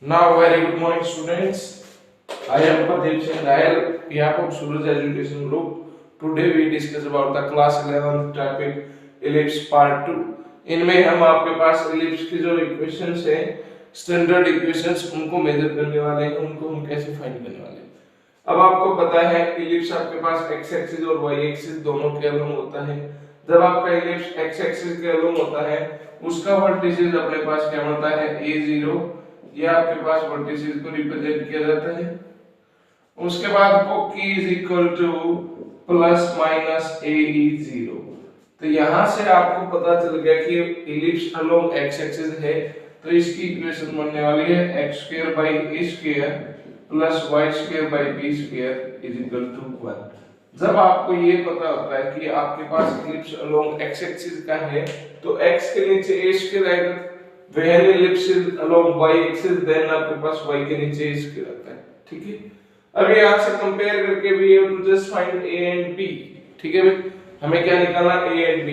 Now, very good morning, students. I am Pradeep Singh Dayal, behalf of Suraj Education Group. Today we discuss about the class 11 topic ellipse part 2. इनमें हम आपके पास ellipse की जो equations है standard equations उनको major करने वाले हैं, उनको हम कैसे फाइंड करने वाले हैं। अब आपको पता है ellipse आपके पास x एक्सिस और y एक्सिस दोनों के अलॉन्ग होता है। जब आपका ellipse x एक्सिस के अलॉन्ग होता है उसका वर्टिसेस अपने पास क्या होता है a0, ये आपके पास वर्टिसेस को रिप्रेजेंट किया जाता है। उसके बाद की is equal two plus minus A E zero. तो यहां से आपको पता चल गया कि इलिप्स अलोंग एक्स एक्सिस है, तो इसकी इक्वेशन बनने वाली है x square by a square plus y square by b square is equal to 1। जब आपको ये पता होता है कि आपके पास इलिप्स अलोंग x एक्सिस का है तो x के नीचे a स्क्वायर आएगा, when ellipse is along y axis then आपके पास y के नीचे a स्क्वायर आता है। ठीक है, अब यहाँ से कंपेयर करके भी you have to just find a and b। ठीक है भाई, हमें क्या निकालना a and b।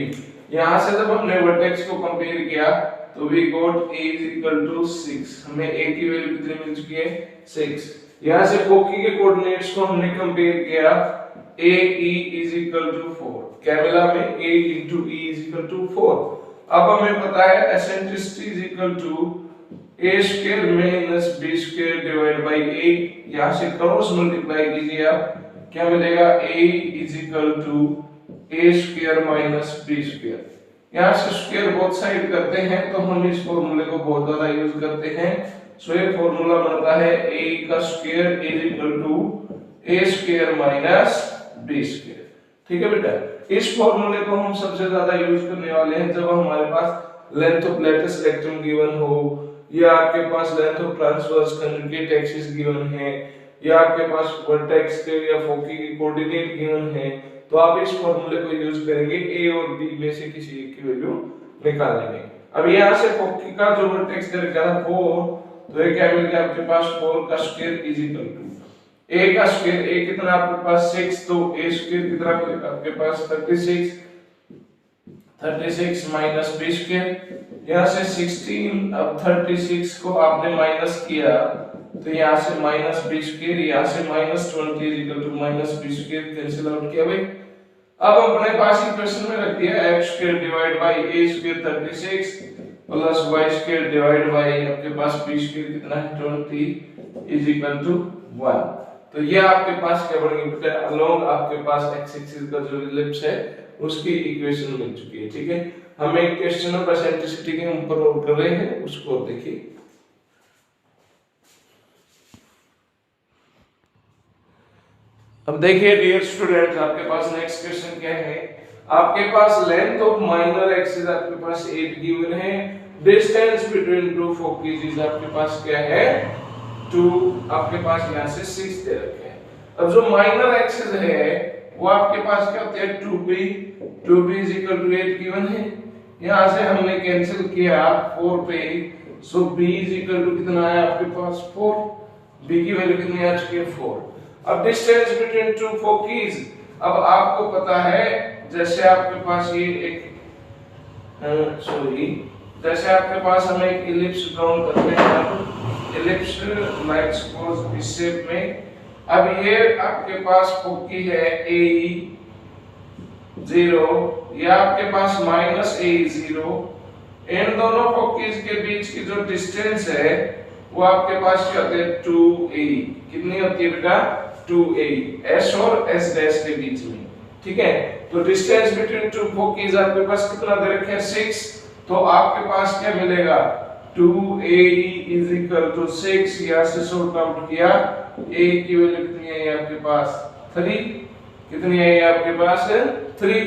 यहाँ से जब हमने वर्टेक्स को कंपेयर किया तो we got a is equal to 6। हमें a की वैल्यू कितनी मिल चुकी है 6। यहाँ से फोकी के कोऑर्डिनेट्स को हमने कंपेयर किया a e is equal to 4। क्या मिला हमें a into e is equal to 4। अब हमें पता है eccentricity is equal to a square minus b square divide by a। यहां से क्रॉस मल्टीप्लाई कीजिए आप, क्या मिलेगा a is equal to a square minus b square. यहां से स्क्वायर बोथ साइड करते हैं तो हम इस फार्मूले को बहुत ज्यादा यूज करते हैं। सो ये फार्मूला बनता है a का square is equal to a square minus b square. ठीक है बेटा, इस फॉर्मूले को हम सबसे ज्यादा यूज करने वाले हैं जब हमारे पास length of latest electron given हो, या आपके पास length of transverse conjugate axis given है, या आपके पास वर्टेक्स के या फोकी की कोऑर्डिनेट गिवन है, तो आप इस फॉर्मूले को यूज करेंगे a और b में से किसी एक की वैल्यू निकालने में। अब यहां से फोकी का जो वर्टेक्स दे रखा है 4, तो ये क्या मिल गया आपके पास 4 का square is equal to a का स्क्वायर, a कितना आपके पास 6, तो a स्क्वायर कितना मिलेगा आपके पास 36 माइनस b स्क्वायर। यहाँ से 16, अब 36 को आपने माइनस किया तो यहाँ से माइनस b स्क्वायर, यहाँ से minus 20 is equal to minus b square cancel out किया भाई। अब अपने पास इक्वेशन में रख दिया x square divide by a square 36 plus y square divide bye आपके पास b स्क्वायर कितना है 20 इज इक्वल टू 1। तो ये आपके पास क्या बन गई, अलोंग आपके पास x एक्सिस का जो इलिप्स है उसकी इक्वेशन मिल चुकी है। ठीक है, हम एक क्वेश्चन ऑफ एसेंट्रिसिटी के ऊपर और कर रहे हैं, उसको देखिए। अब देखिए डियर स्टूडेंट, आपके पास नेक्स्ट क्वेश्चन क्या है। आपके पास लेंथ ऑफ माइनर एक्सिस आपके पास 8 गिवन है, distance between two focus is आपके पास क्या है 2, आपके पास यहां से 6 दे रखे हैं। अब जो माइनर एक्सिस है वो आपके पास क्या होते हैं 2b is equal to 8 given है। यहां से हमने कैंसिल किया 4 पे, सो b is equal to कितना है आपके पास 4, b की वैल्यू कितनी आ चुकी है 4। अब डिस्टेंस बिटवीन टू फोकस, अब आपको पता है जैसे आपके पास ये एक जैसे आपके पास हम एक इलिप्स ड्रॉ करते हैं, इलिप्स लाइक सपोज इस शेप में। अब ये आपके पास फोकी है AE 0, ये आपके पास माइनस AE 0। इन दोनों फोकीज के बीच की जो डिस्टेंस है वो आपके पास क्या होती है 2A। कितनी होती है बेटा 2A, S और S डैश के बीच में। ठीक है, तो डिस्टेंस बिटवीन टू फोकीज आपके पास कितना दे रखे हैं 6, तो आपके पास क्या मिलेगा 2AE is equal to 6। यहाँ से सॉर्ट आउट किया, A की वैल्यू कितनी है आपके पास 3, कितनी है आपके पास 3।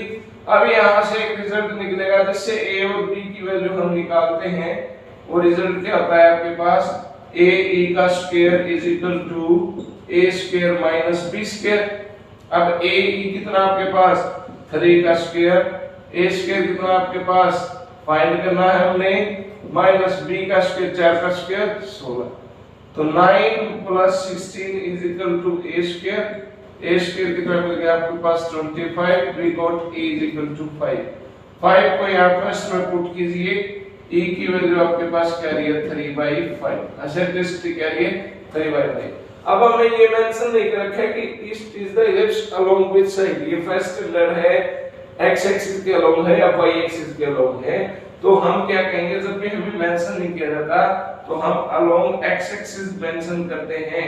अब यहाँ से एक रिजल्ट निकलेगा जिससे A और B की वैल्यू हम निकालते हैं, वो रिजल्ट क्या होता है आपके पास AE का square is equal to A square minus B square. अब AE कितना आपके पास 3 का स्क्वायर, A स्क्वायर कितना आपके पास फाइंड करना है हमने, माइनस b का स्क्वायर 4 का स्क्वायर 16, तो 9 plus 16 is equal to a square कितना मिल गया आपके पास 25। We got a is equal to 5। 5 को यहाँ फर्स्ट में पुट कीजिए ई की वैल्यू आपके पास क्या आ रही है 3/5, एसेंट्रिसिटी क्या आ रही है 3/5। अब हमें ये मेंशन नहीं कर रखा है कि इस is the ellipse along which side, ये फर्स्ट स्टैंडर्ड है x एक्सिस के अलोंग है या y एक्सिस के अलोंग है, तो हम क्या कहेंगे जब भी हमें मेंशन नहीं किया जाता तो हम अलोंग x एक्सिस मेंशन करते हैं।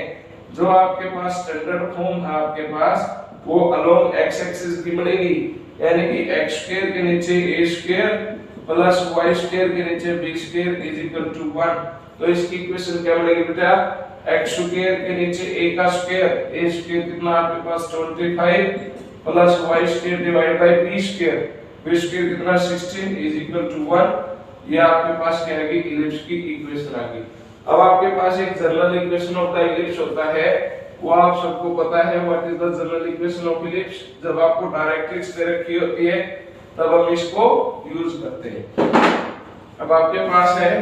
जो आपके पास स्टैंडर्ड फॉर्म है आपके पास वो अलोंग x एक्सिस की बनेगी, यानी कि x स्क्वायर के नीचे a square plus y square के नीचे b square is equal to 1। तो इसकी इक्वेशन क्या बनेगी बेटा, x स्क्वायर के नीचे a का स्क्वायर, a स्क्वायर कितना आपके पास 25 plus y square divide bye b square, b square कितना 16 इज इक्वल टू 1। ये आपके पास क्या आएगी, इलिप्स की इक्वेशन आ गई। अब आपके पास एक जनरल इक्वेशन होता है इलिप्स होता है, वो आप सबको पता है what is the general equation of ellipse. जब आपको डायरेक्ट्रिक्स दे रखी होती है तब हम इसको यूज करते हैं। अब आपके पास है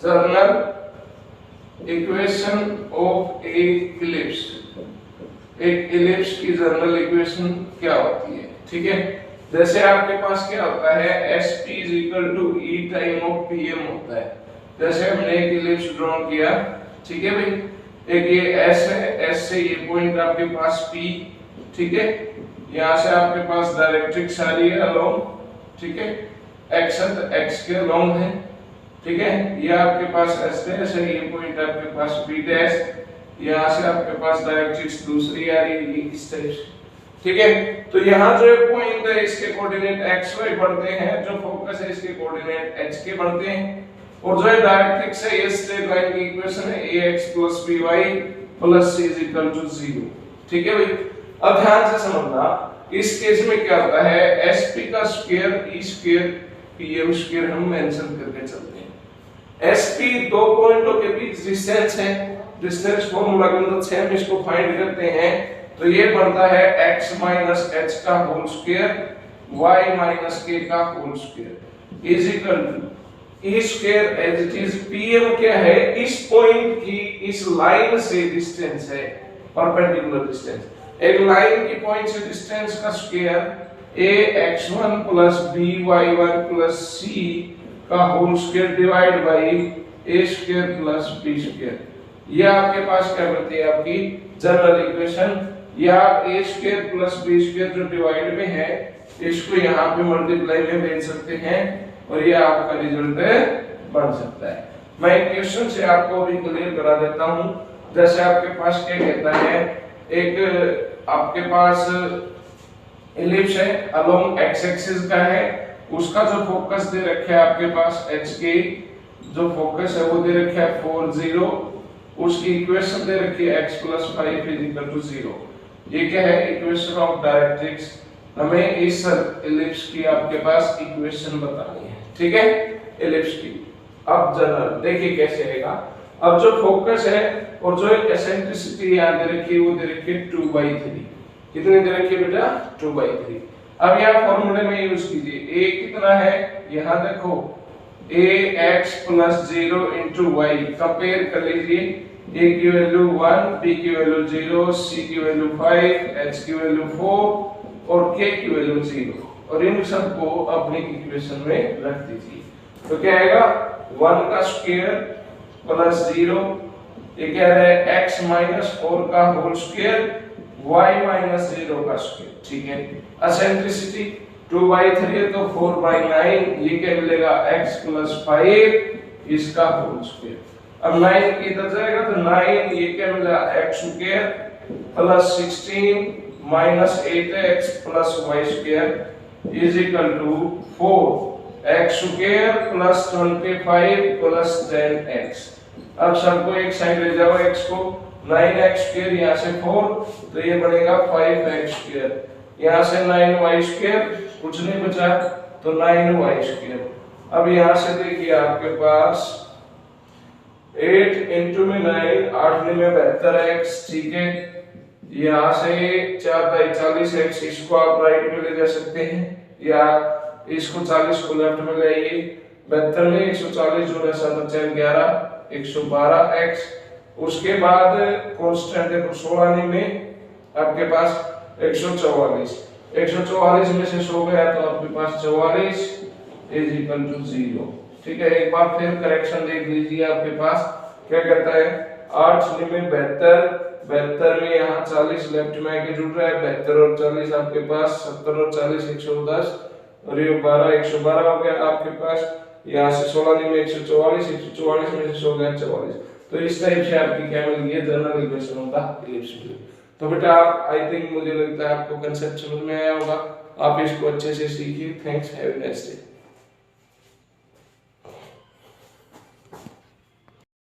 general equation of A ellipse. एक इलिप्स की जनरल इक्वेशन क्या होती है, ठीक है। जैसे आपके पास क्या होता है SP = E time of PM होता है। जैसे हमने एक इलिप्स ड्रॉ किया, ठीक है भाई, एक ये S है, S से ये पॉइंट आपके पास P, ठीक है, यहाँ से आपके पास डायरेक्ट्रिक्स आ रही है अलोंग, ठीक है, x x के अलोंग है, ठीक है, ये आपके पास S है, ये पॉइंट आपके पास P डैश, यहाँ से आपके पास डायरेक्ट्रिक्स दूसरी आ रही है इस टाइप से, ठीक है। तो यहाँ जो पॉइंट है इसके कोऑर्डिनेट xy बढ़ते हैं, जो फोकस है इसके कोऑर्डिनेट h के बढ़ते हैं, और जो डायरेक्ट्रिक्स है ये स्ट्रेट लाइन की इक्वेशन है ax + by + c = 0, ठीक है भाई। अब ध्यान से समझना, इस केस में क्या होता है sp का square e square pm square हम मेंशन करके चलते हैं। sp दो पॉइंटों के बीच डिस्टेंस है, डिस्टेंस फॉर्मूला के मदद से हम इसको फाइंड करते हैं। तो ये बनता है x - h का होल स्क्वायर y - k का whole square is equal to e square as it is pm क्या है, इस पॉइंट की इस लाइन से डिस्टेंस है, परपेंडिकुलर डिस्टेंस। एक लाइन की पॉइंट से डिस्टेंस का स्क्वायर ax1 + by1 + c का whole square divide by a square + b square. ये आपके पास क्या बनती है आपकी जनरल इक्वेशन। या a स्क्वायर + b स्क्वायर जो डिवाइड में है इसको यहाँ पे मल्टीप्लाई में भेज सकते हैं और ये आपका रिजल्ट बन सकता है। मैं क्वेश्चन से आपको अभी क्लियर करा देता हूँ। जैसे आपके पास क्या कहता है, एक आपके पास इलिप्स है अलोंग x एक्सिस का है, उसका जो फोकस दे रखा है आपके पास h के जो फोकस है वो दे रखा है 4 0, उसकी इक्वेशन दे रखी है x + 5 = 0। ये क्या है इक्वेशन ऑफ डायरेक्ट्रिक्स। हमें इस इलिप्स की आपके पास इक्वेशन बतानी है, ठीक है, इलिप्स की। अब जनरल देखिए कैसे आएगा। अब जो फोकस है और जो एसेंट्रिसिटी यहाँ दे रखी है वो दे रखी है 2/3। कितनी दे रखी है बेटा 2/3। अब यहाँ फॉर्मूले में यूज कीजिए, a कितना है यहाँ देखो ax + 0 * y, कंपेयर कर लीजिए, a की वैल्यू 1, b की वैल्यू 0, c की वैल्यू 5, h की वैल्यू 4 और k की वैल्यू 0, और इन सबको अपनी इक्वेशन में रख दीजिए। तो क्या आएगा 1 का स्क्वायर + 0, ये क्या है x - 4 का होल स्क्वायर y - 0 का स्क्वायर, ठीक है। एसेंट्रिसिटी 2/3 है तो 4/9, ये क्या मिलेगा x + 5 इसका होल स्क्वायर। अब 9 इधर जाएगा तो 9, ये क्या मिला x square + 16 - 8x + y square is equal to 4x square + 25 + 10x। अब सबको एक साइड ले जाओ, x को 9x स्क्वायर यहाँ से 4 तो ये बनेगा 5x स्क्वायर, यहाँ से 9y स्क्वायर कुछ नहीं बचा तो 9y स्क्वायर। अब यहाँ से देखिए आपके पास 8 × 9 8 में 72x, ठीक है। यहाँ से 4 × 40x, इसको आप राइट में ले जा सकते हैं या इसको 40 को लेफ्ट में ले आइए। 72 में 140 जोड़े 7 11 112x। उसके बाद कांस्टेंट देखो 16 में आपके पास 144, 144 में से 100 गया तो आपके पास 44 = 0। ठीक है, एक बार फिर करेक्शन देख लीजिए आपके पास क्या कहता है। 8 शून्य में 72, 72 में यहाँ 40 लेफ्ट में आके जुड़ रहा है, 72 और 40 आपके पास 70 और 40 110 और ये 12 112 हो गया आपके पास। यहाँ से 16 में 144, 144 में से 100 गया 44। तो इस टाइप से आपकी क्या मिल गई है, general equation of the ellipse मिल गई। तो बेटा आप आई थिंक मुझे लगता है आपको कंसेप्ट समझ में आया होगा, आप इसको अच्छे से सीखिए। Thanks, have a nice day.